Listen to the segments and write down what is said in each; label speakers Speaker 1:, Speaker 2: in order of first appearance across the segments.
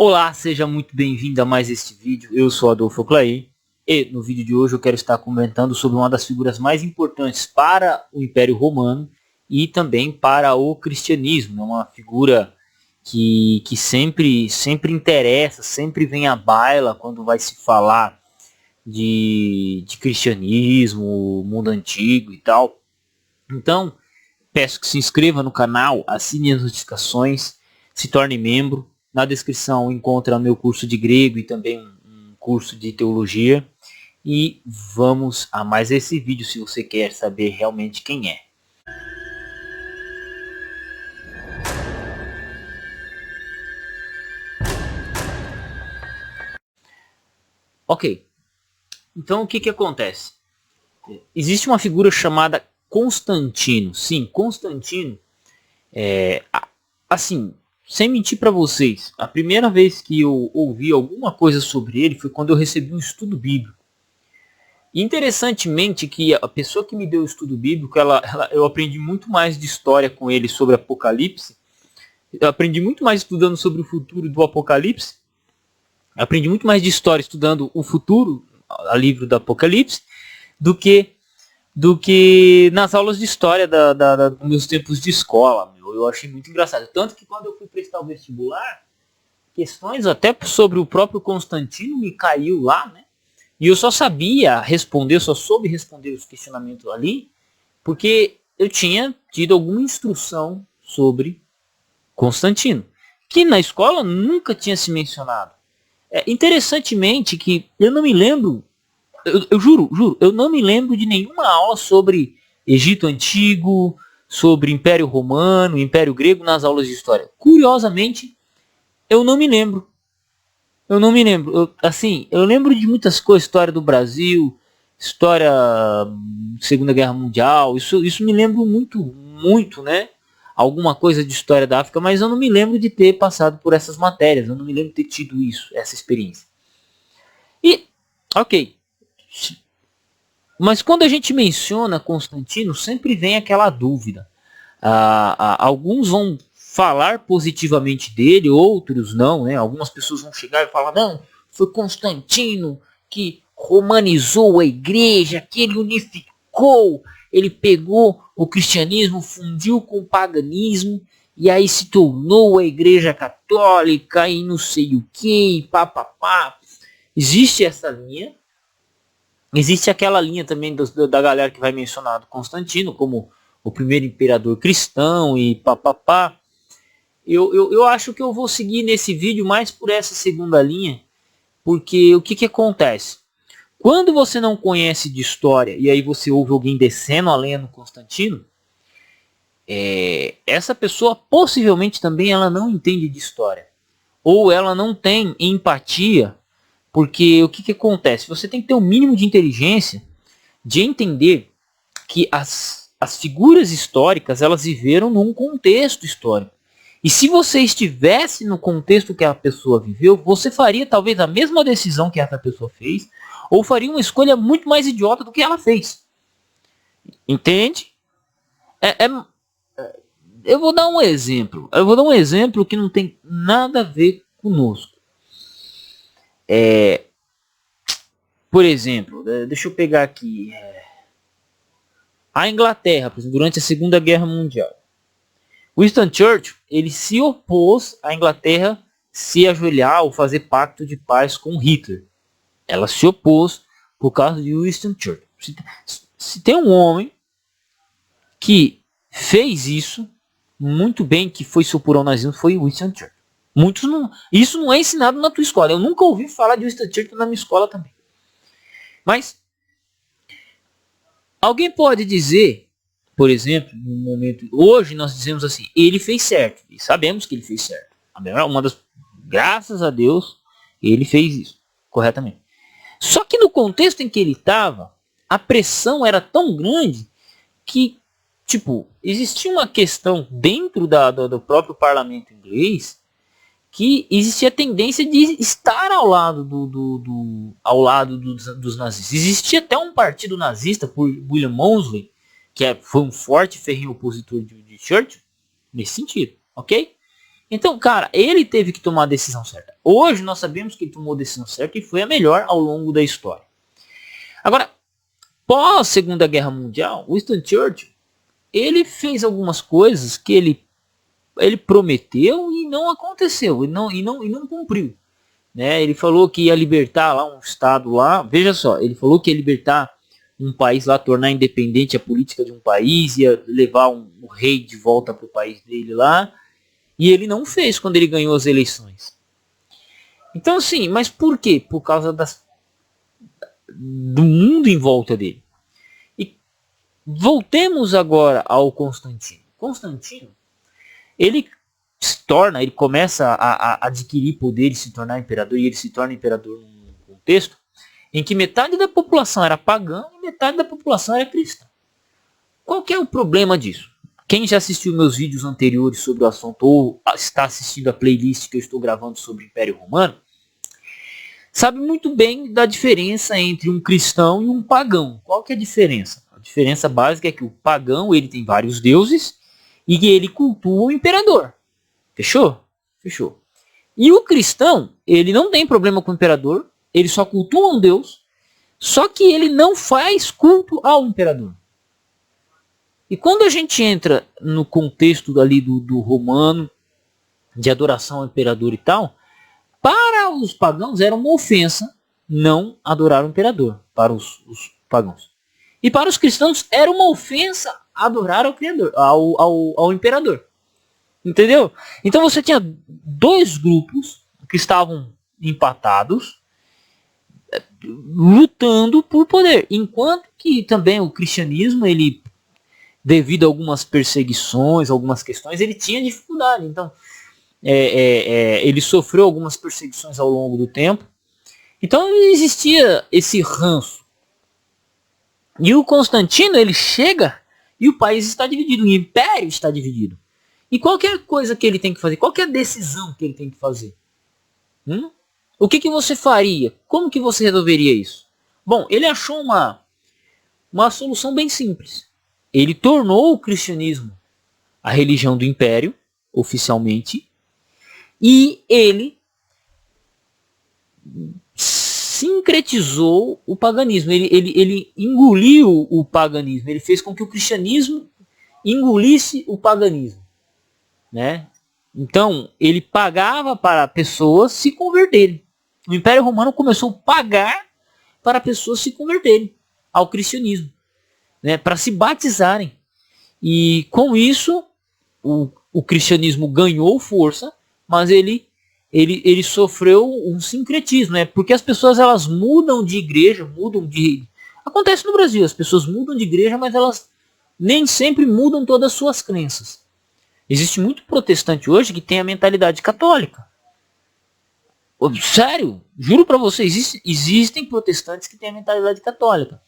Speaker 1: Olá, seja muito bem-vindo a mais este vídeo. Eu sou Adolfo Clay e no vídeo de hoje eu quero estar comentando sobre uma das figuras mais importantes para o Império Romano e também para o cristianismo. É uma figura que sempre interessa, sempre vem à baila quando vai se falar de cristianismo, mundo antigo e tal. Então, peço que se inscreva no canal, assine as notificações, se torne membro. Na descrição encontra meu curso de grego e também um curso de teologia. E vamos a mais esse vídeo se você quer saber realmente quem é. Ok, então o que acontece? Existe uma figura chamada Constantino. Sim, Constantino assim, sem mentir para vocês, a primeira vez que eu ouvi alguma coisa sobre ele foi quando eu recebi um estudo bíblico. E interessantemente que a pessoa que me deu o estudo bíblico, eu aprendi muito mais de história com ele sobre Apocalipse. Eu aprendi muito mais estudando sobre o futuro do Apocalipse. Eu aprendi muito mais de história estudando o futuro, a livro do Apocalipse, do que nas aulas de história dos meus tempos de escola. Eu achei muito engraçado. Tanto que quando eu fui prestar o vestibular, questões até sobre o próprio Constantino me caiu lá, né? E eu só sabia responder, só soube responder os questionamentos ali, porque eu tinha tido alguma instrução sobre Constantino, que na escola nunca tinha se mencionado. Interessantemente que eu não me lembro, eu juro, eu não me lembro de nenhuma aula sobre Egito Antigo, sobre Império Romano, Império Grego nas aulas de história. Curiosamente, eu não me lembro. Eu lembro de muitas coisas, história do Brasil, história Segunda Guerra Mundial, isso me lembro muito, né? Alguma coisa de história da África, mas eu não me lembro de ter passado por essas matérias, eu não me lembro de ter tido essa experiência. E, ok, mas quando a gente menciona Constantino, sempre vem aquela dúvida. Alguns vão falar positivamente dele, outros não, né? Algumas pessoas vão chegar e falar, não, foi Constantino que romanizou a igreja, que ele unificou, ele pegou o cristianismo, fundiu com o paganismo, e aí se tornou a igreja católica, e não sei o que, papapá. Existe essa linha. Existe aquela linha também da galera que vai mencionar do Constantino como o primeiro imperador cristão e papapá. Eu acho que eu vou seguir nesse vídeo mais por essa segunda linha, porque o que acontece? Quando você não conhece de história e aí você ouve alguém descendo a lenha no Constantino, essa pessoa possivelmente também ela não entende de história. Ou ela não tem empatia, porque o que acontece? Você tem que ter um mínimo de inteligência de entender que as figuras históricas elas viveram num contexto histórico. E se você estivesse no contexto que a pessoa viveu, você faria talvez a mesma decisão que essa pessoa fez, ou faria uma escolha muito mais idiota do que ela fez. Entende? Eu vou dar um exemplo. Eu vou dar um exemplo que não tem nada a ver conosco. Por exemplo, deixa eu pegar aqui. A Inglaterra, por exemplo, durante a Segunda Guerra Mundial. Winston Churchill, ele se opôs à Inglaterra se ajoelhar ou fazer pacto de paz com Hitler. Ela se opôs por causa de Winston Churchill. Se tem um homem que fez isso muito bem, que foi se opor ao nazismo, foi Winston Churchill. Muitos não, isso não é ensinado na tua escola. Eu nunca ouvi falar de Winston Churchill na minha escola também. Mas alguém pode dizer, por exemplo, no momento hoje nós dizemos assim, ele fez certo, e sabemos que ele fez certo. Graças a Deus, ele fez isso corretamente. Só que no contexto em que ele estava, a pressão era tão grande que, tipo, existia uma questão dentro do próprio parlamento inglês que existia a tendência de estar ao lado dos nazistas. Existia até um partido nazista por William Moseley, que foi um forte ferrinho opositor de Churchill, nesse sentido, ok? Então, cara, ele teve que tomar a decisão certa. Hoje nós sabemos que ele tomou a decisão certa e foi a melhor ao longo da história. Agora, pós Segunda Guerra Mundial, Winston Churchill, ele fez algumas coisas que ele prometeu e não aconteceu, e não cumpriu. Né? Ele falou que ia libertar lá um estado lá, veja só, ele falou que ia libertar um país lá, tornar independente a política de um país, ia levar um rei de volta para o país dele lá, e ele não fez quando ele ganhou as eleições. Então assim, mas por quê? Por causa do mundo em volta dele. E voltemos agora ao Constantino. Constantino, ele começa a adquirir poder e se tornar imperador, e ele se torna imperador num contexto em que metade da população era pagã e metade da população era cristã. Qual que é o problema disso? Quem já assistiu meus vídeos anteriores sobre o assunto ou está assistindo a playlist que eu estou gravando sobre o Império Romano, sabe muito bem da diferença entre um cristão e um pagão. Qual que é a diferença? A diferença básica é que o pagão ele tem vários deuses e ele cultua o imperador. Fechou? Fechou. E o cristão, ele não tem problema com o imperador, ele só cultua um deus, só que ele não faz culto ao imperador. E quando a gente entra no contexto ali do romano, de adoração ao imperador e tal, para os pagãos era uma ofensa não adorar o imperador, para os pagãos. E para os cristãos era uma ofensa adorar ao criador, ao imperador. Entendeu? Então você tinha dois grupos que estavam empatados, lutando por poder. Enquanto que também o cristianismo, ele, devido a algumas perseguições, algumas questões, ele tinha dificuldade. Então, ele sofreu algumas perseguições ao longo do tempo. Então existia esse ranço. E o Constantino, ele chega e o país está dividido, o império está dividido. E qualquer coisa que ele tem que fazer, qualquer decisão que ele tem que fazer, o que você faria? Como que você resolveria isso? Bom, ele achou uma solução bem simples. Ele tornou o cristianismo a religião do império, oficialmente, e ele sincretizou o paganismo. Ele engoliu o paganismo. Ele fez com que o cristianismo engolisse o paganismo. Né? Então, ele pagava para pessoas se converterem. O Império Romano começou a pagar para pessoas se converterem ao cristianismo, né? Para se batizarem. E com isso, o cristianismo ganhou força, mas ele sofreu um sincretismo, né? Porque as pessoas elas mudam de igreja, Acontece no Brasil, as pessoas mudam de igreja, mas elas nem sempre mudam todas as suas crenças. Existe muito protestante hoje que tem a mentalidade católica. Sério, juro para você, existem protestantes que têm a mentalidade católica.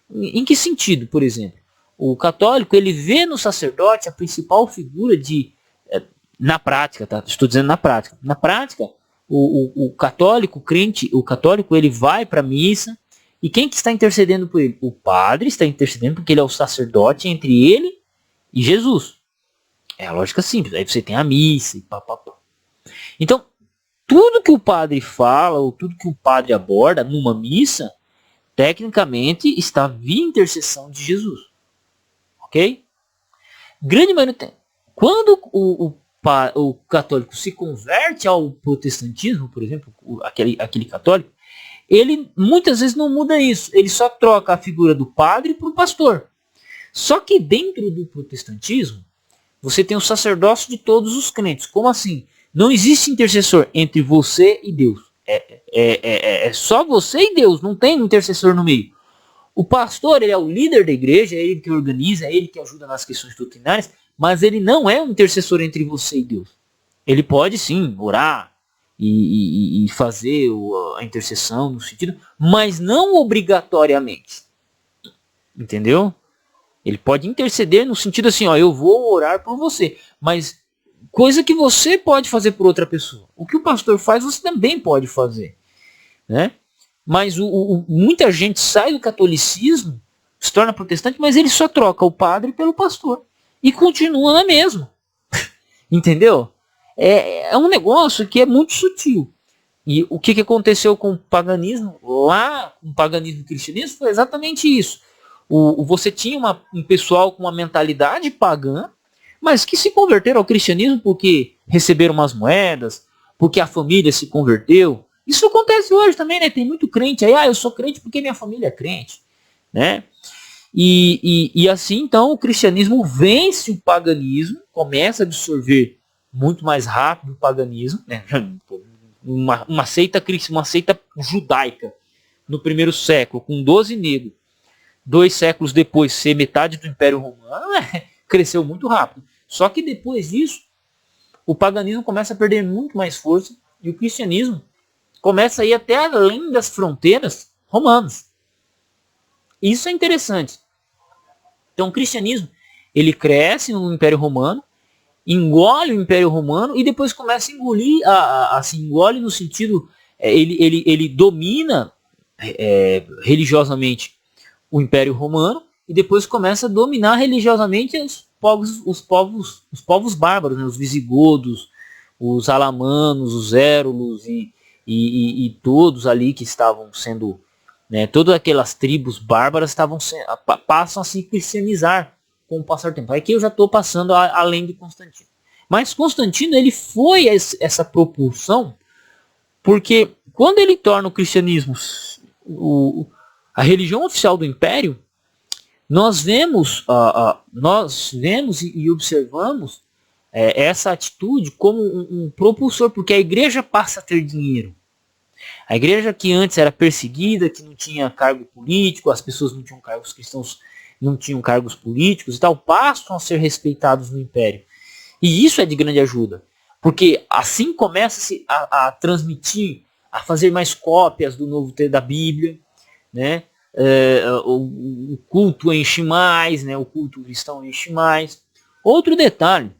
Speaker 1: Em que sentido, por exemplo? O católico, ele vê no sacerdote a principal figura na prática, tá? Estou dizendo na prática. Na prática, o católico, o católico, ele vai para a missa, e quem que está intercedendo por ele? O padre está intercedendo porque ele é o sacerdote entre ele e Jesus. É a lógica simples. Aí você tem a missa e papapá. Então, tudo que o padre fala, ou tudo que o padre aborda numa missa, tecnicamente está via intercessão de Jesus. Ok? Grande maioria tem. Quando o católico se converte ao protestantismo, por exemplo, aquele católico, ele muitas vezes não muda isso. Ele só troca a figura do padre para o pastor. Só que dentro do protestantismo, você tem o sacerdócio de todos os crentes. Como assim? Não existe intercessor entre você e Deus. É só você e Deus. Não tem intercessor no meio. O pastor, ele é o líder da igreja, é ele que organiza, é ele que ajuda nas questões doutrinárias, mas ele não é um intercessor entre você e Deus. Ele pode sim orar e fazer a intercessão no sentido, mas não obrigatoriamente. Entendeu? Ele pode interceder no sentido assim, ó, eu vou orar por você, mas coisa que você pode fazer por outra pessoa. O que o pastor faz, você também pode fazer, né? Mas muita gente sai do catolicismo, se torna protestante, mas ele só troca o padre pelo pastor e continua na mesma. Entendeu? é um negócio que é muito sutil. E o que aconteceu com o paganismo? Lá, com o paganismo e o cristianismo, foi exatamente isso. Você tinha um pessoal com uma mentalidade pagã, mas que se converteram ao cristianismo porque receberam umas moedas, porque a família se converteu. Isso acontece hoje também, né? Tem muito crente aí, eu sou crente porque minha família é crente, né? E assim, então, o cristianismo vence o paganismo, começa a absorver muito mais rápido o paganismo, né? Uma seita judaica no primeiro século, com 12 negros, 2 séculos depois ser metade do Império Romano, cresceu muito rápido. Só que depois disso, o paganismo começa a perder muito mais força e o cristianismo começa a ir até além das fronteiras romanas. Isso é interessante. Então o cristianismo, ele cresce no Império Romano, engole o Império Romano e depois começa a engolir, assim, engole no sentido, ele domina religiosamente o Império Romano e depois começa a dominar religiosamente os povos bárbaros, né? Os visigodos, os alamanos, os érulos e todos ali que estavam sendo, né, todas aquelas tribos bárbaras passam a se cristianizar com o passar do tempo. Aqui eu já estou passando além de Constantino. Mas Constantino, ele foi essa propulsão, porque quando ele torna o cristianismo a religião oficial do Império, nós vemos e observamos essa atitude como um propulsor, porque a igreja passa a ter dinheiro. A igreja que antes era perseguida, que não tinha cargo político, as pessoas não tinham cargos, os cristãos não tinham cargos políticos e tal, passam a ser respeitados no Império. E isso é de grande ajuda, porque assim começa-se a transmitir, a fazer mais cópias do Novo Testamento da Bíblia, né? O culto enche mais, né? O culto cristão enche mais. Outro detalhe,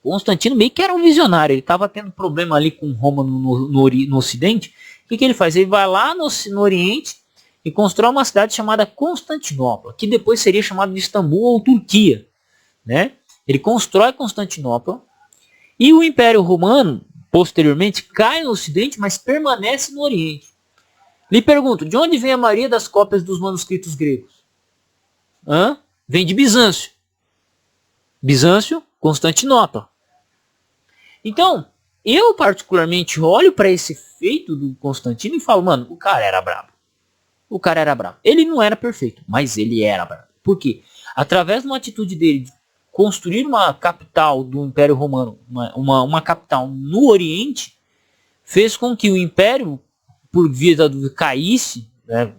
Speaker 1: Constantino meio que era um visionário, ele estava tendo problema ali com Roma no Ocidente. O que ele faz? Ele vai lá no Oriente e constrói uma cidade chamada Constantinopla, que depois seria chamada de Istambul ou Turquia, né? Ele constrói Constantinopla e o Império Romano, posteriormente, cai no Ocidente, mas permanece no Oriente. Lhe pergunto, de onde vem a maioria das cópias dos manuscritos gregos? Vem de Bizâncio. Bizâncio, Constantinopla. Então, eu particularmente olho para esse feito do Constantino e falo, mano, o cara era brabo. O cara era brabo. Ele não era perfeito, mas ele era brabo. Por quê? Através de uma atitude dele de construir uma capital do Império Romano, uma capital no Oriente, fez com que o Império, por via da dúvida, caísse, né,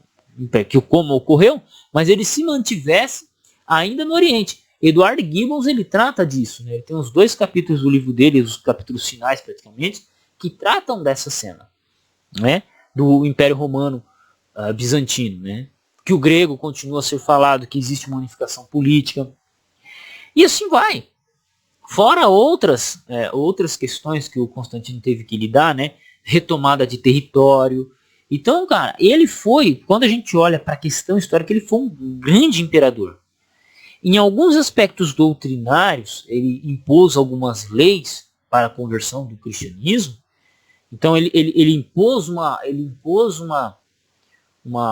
Speaker 1: que como ocorreu, mas ele se mantivesse ainda no Oriente. Edward Gibbons, ele trata disso, né? Ele tem os 2 capítulos do livro dele, os capítulos finais praticamente, que tratam dessa cena, né, do Império Romano bizantino, né? Que o grego continua a ser falado, que existe uma unificação política. E assim vai. Fora outras questões que o Constantino teve que lidar, né? Retomada de território. Então, cara, ele foi, quando a gente olha para a questão histórica, ele foi um grande imperador. Em alguns aspectos doutrinários, ele impôs algumas leis para a conversão do cristianismo. Então ele impôs uma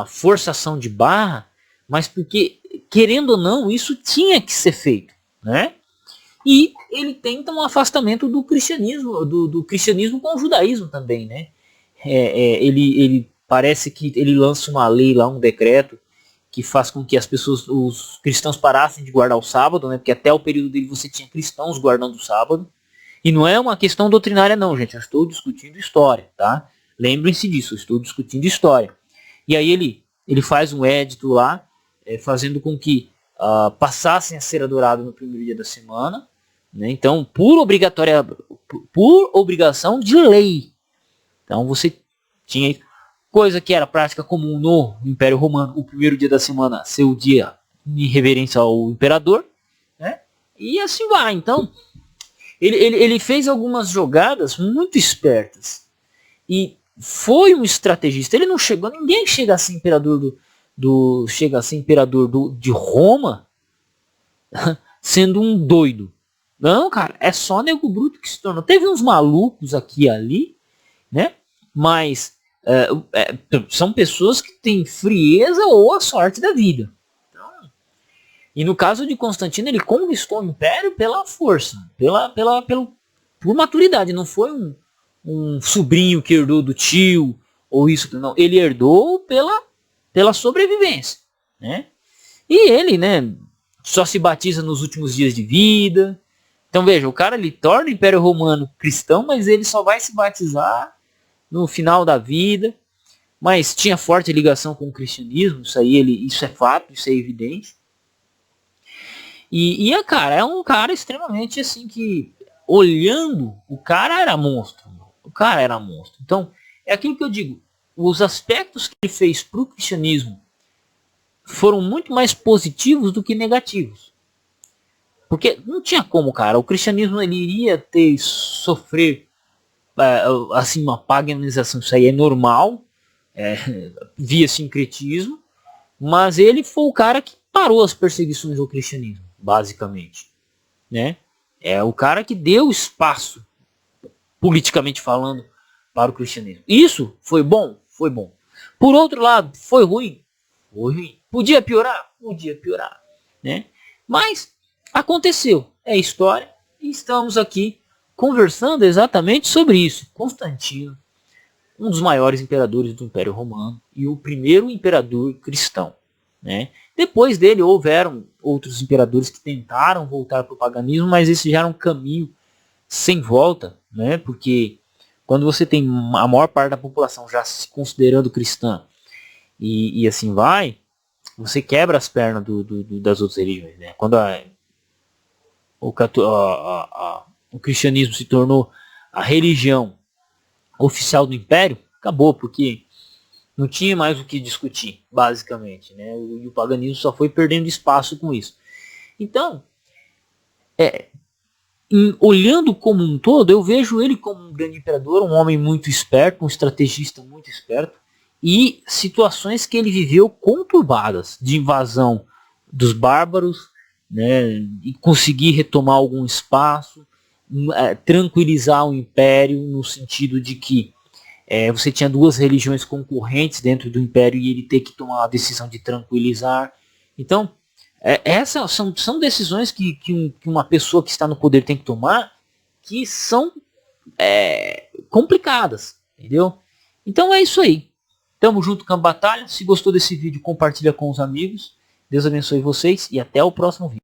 Speaker 1: forçação de barra, mas porque, querendo ou não, isso tinha que ser feito, né? E ele tenta um afastamento do cristianismo, do cristianismo com o judaísmo também, né? Ele parece que ele lança uma lei lá, um decreto, que faz com que os cristãos parassem de guardar o sábado, né? Porque até o período dele você tinha cristãos guardando o sábado. E não é uma questão doutrinária não, gente. Eu estou discutindo história, tá? Lembrem-se disso, eu estou discutindo história. E aí ele faz um édito lá, fazendo com que passassem a ser adorados no primeiro dia da semana, né? Então, por obrigação de lei. Então você tinha coisa que era prática comum no Império Romano, o primeiro dia da semana ser o dia em reverência ao imperador, né? E assim vai. Então, ele fez algumas jogadas muito espertas. E foi um estrategista. Ele não chegou, ninguém chega a ser imperador de Roma sendo um doido. Não, cara, é só nego bruto que se tornou. Teve uns malucos aqui e ali, né? Mas são pessoas que têm frieza ou a sorte da vida. Então, e no caso de Constantino, ele conquistou o império pela força, por maturidade. Não foi um sobrinho que herdou do tio ou isso, não. Ele herdou pela sobrevivência, né? E ele, né, só se batiza nos últimos dias de vida. Então veja, o cara ele torna o Império Romano cristão, mas ele só vai se batizar no final da vida. Mas tinha forte ligação com o cristianismo, isso é fato, isso é evidente. Cara, é um cara extremamente assim que, olhando, o cara era monstro. O cara era monstro. Então, é aquilo que eu digo, os aspectos que ele fez para o cristianismo foram muito mais positivos do que negativos. Porque não tinha como, cara. O cristianismo ele iria sofrer assim uma paganização. Isso aí é normal, via sincretismo. Mas ele foi o cara que parou as perseguições ao cristianismo, basicamente, né? É o cara que deu espaço, politicamente falando, para o cristianismo. Isso foi bom? Foi bom. Por outro lado, foi ruim? Foi ruim. Podia piorar? Podia piorar, né? Mas aconteceu. É história. E estamos aqui conversando exatamente sobre isso. Constantino, um dos maiores imperadores do Império Romano e o primeiro imperador cristão, né? Depois dele houveram outros imperadores que tentaram voltar para o paganismo, mas esse já era um caminho sem volta, né? Porque quando você tem a maior parte da população já se considerando cristã e assim vai, você quebra as pernas das outras religiões, né? Quando o cristianismo se tornou a religião oficial do império, acabou, porque não tinha mais o que discutir, basicamente, né? E o paganismo só foi perdendo espaço com isso. Então, olhando como um todo, eu vejo ele como um grande imperador, um homem muito esperto, um estrategista muito esperto, e situações que ele viveu conturbadas, de invasão dos bárbaros, né? E conseguir retomar algum espaço, tranquilizar o império, no sentido de que você tinha duas religiões concorrentes dentro do império e ele ter que tomar a decisão de tranquilizar. Então, essas são decisões que uma pessoa que está no poder tem que tomar, que são complicadas, entendeu? Então é isso aí. Tamo junto com a batalha. Se gostou desse vídeo, compartilha com os amigos. Deus abençoe vocês e até o próximo vídeo.